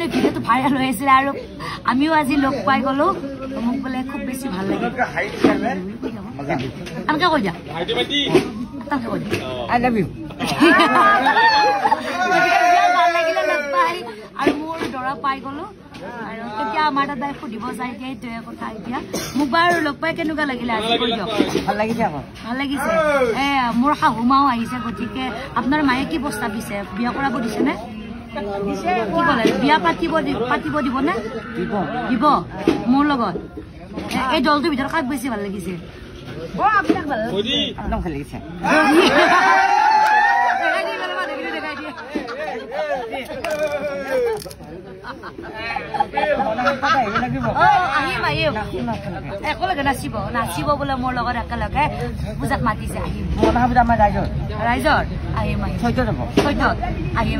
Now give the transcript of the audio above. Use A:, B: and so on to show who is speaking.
A: actually ভিডিঅ'টো viral হৈ আছিলে আৰু আমিও আজি লগ পাই গলো মোক বোলে খুব বেছি ভাল লাগে আনকে কৈ দিয়া তাকে কৈ দিয়া আই লাভ ইউ ভাল লাগিলে লগ পাই আৰু মোৰ দৰা পাই গলো আৰু তেতিয়া আমাৰ দাদাই সুধিব যায় যে এইটোৱে কথা এতিয়া মোক বাৰু লগ পাই কেনেকুৱা লাগিলে আজি কৈ দিয়ক ভাল লাগিছে আকৌ ভাল লাগিছে মোৰ শাহু মাও আহিছে গতিকে আপোনাৰ মায়ে কি প্ৰস্তাৱ দিছে বিয়া কৰাব দিছে নে কি ক'লে বিয়া পাতিব দিব নে দিব মোৰ লগত এই দলটোৰ ভিতৰত কাক বেছি ভাল লাগিছে একদম ভাল লাগিছে একেলগে নাচিব বোলে মোৰ লগত একেলগে পূজাত মাতিছে আহিম ৰাইজৰ আহিম চৈধ্যত আহিম